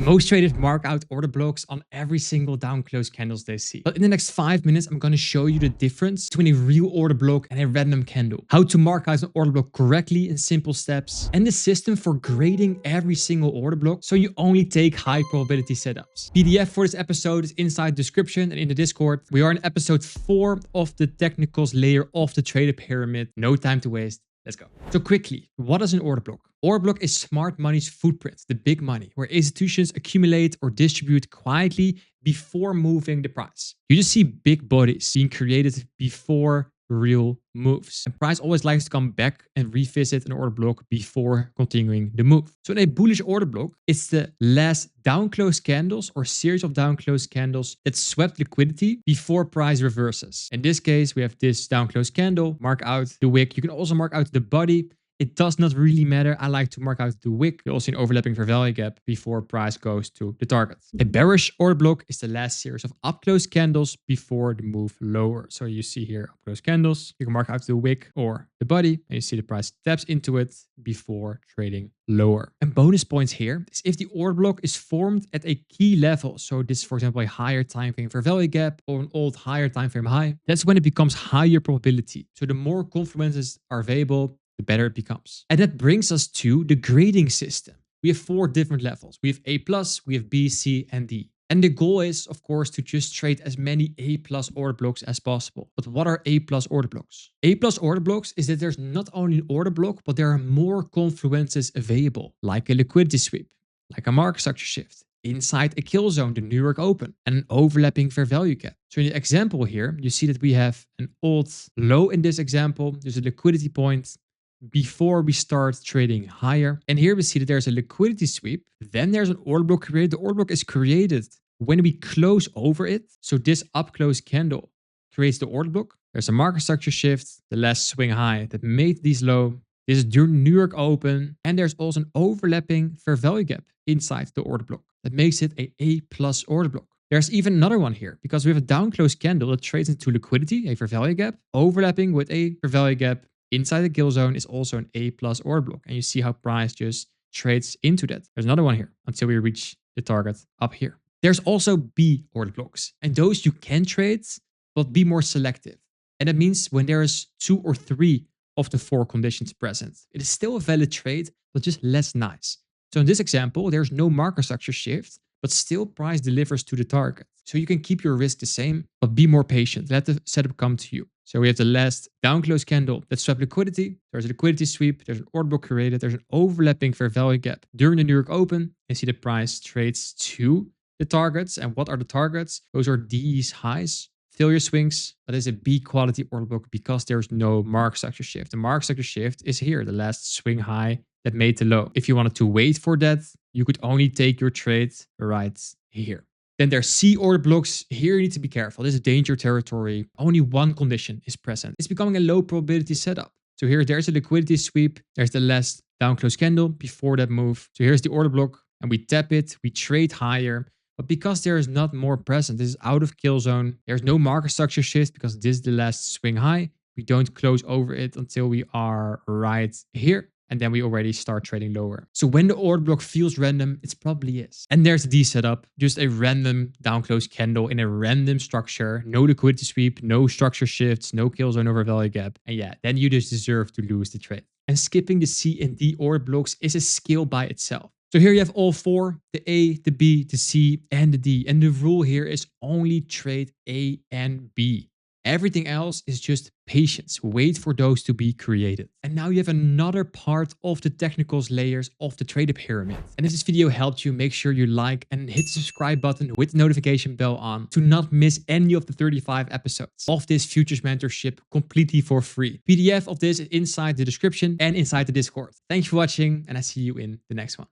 Most traders mark out order blocks on every single down close candles they see. But in the next 5 minutes, I'm going to show you the difference between a real order block and a random candle. How to mark out an order block correctly in simple steps. And the system for grading every single order block so you only take high probability setups. PDF for this episode is inside the description and in the Discord. We are in episode 4 of the technicals layer of the trader pyramid. No time to waste. Let's go. So quickly, what is an order block? Order block is smart money's footprint, the big money, where institutions accumulate or distribute quietly before moving the price. You just see big bodies being created before real moves. And price always likes to come back and revisit an order block before continuing the move. So in a bullish order block, it's the last down close candles or series of down close candles that swept liquidity before price reverses. In this case, we have this down close candle, mark out the wick. You can also mark out the body. It does not really matter. I like to mark out the wick. You also see an overlapping fair value gap before price goes to the target. A bearish order block is the last series of up close candles before the move lower. So you see here up close candles. You can mark out the wick or the body and you see the price taps into it before trading lower. And bonus points here is if the order block is formed at a key level. So this is, for example, a higher time frame fair value gap or an old higher time frame high. That's when it becomes higher probability. So the more confluences are available, the better it becomes. And that brings us to the grading system. We have 4 different levels. We have A+, we have B, C, and D. And the goal is, of course, to just trade as many A+ order blocks as possible. But what are A+ order blocks? A+ order blocks is that there's not only an order block, but there are more confluences available, like a liquidity sweep, like a market structure shift, inside a kill zone, the New York Open, and an overlapping fair value gap. So in the example here, you see that we have an old low in this example. There's a liquidity point before we start trading higher. And here we see that there's a liquidity sweep. Then there's an order block created. The order block is created when we close over it. So this up close candle creates the order block. There's a market structure shift, the last swing high that made these low. This is during New York Open. And there's also an overlapping fair value gap inside the order block that makes it a A+ order block. There's even another one here because we have a down close candle that trades into liquidity, a fair value gap, overlapping with a fair value gap. Inside the kill zone is also an A+ order block. And you see how price just trades into that. There's another one here until we reach the target up here. There's also B order blocks. And those you can trade, but be more selective. And that means when there is 2 or 3 of the 4 conditions present, it is still a valid trade, but just less nice. So in this example, there's no market structure shift, but still price delivers to the target. So you can keep your risk the same, but be more patient. Let the setup come to you. So we have the last down close candle that swept liquidity. There's a liquidity sweep. There's an order block created. There's an overlapping fair value gap during the New York Open. And see the price trades to the targets. And what are the targets? Those are these highs. Failure swings. That is a B quality order block because there's no market structure shift. The market structure shift is here, the last swing high that made the low. If you wanted to wait for that, you could only take your trade right here. Then there's C order blocks. Here you need to be careful. This is danger territory. Only one condition is present. It's becoming a low probability setup. So here there's a liquidity sweep. There's the last down close candle before that move. So here's the order block and we tap it. We trade higher. But because there is not more present, this is out of kill zone. There's no market structure shift because this is the last swing high. We don't close over it until we are right here. And then we already start trading lower. So when the order block feels random, it probably is. And there's the D setup, just a random down close candle in a random structure, no liquidity sweep, no structure shifts, no kill zone over value gap. And yeah, then you just deserve to lose the trade. And skipping the C and D order blocks is a skill by itself. So here you have all 4, the A, the B, the C, and the D. And the rule here is only trade A and B. Everything else is just patience. Wait for those to be created. And now you have another part of the technicals layers of the trader pyramid. And if this video helped you, make sure you like and hit the subscribe button with the notification bell on to not miss any of the 35 episodes of this futures mentorship completely for free. PDF of this is inside the description and inside the Discord. Thank you for watching and I see you in the next one.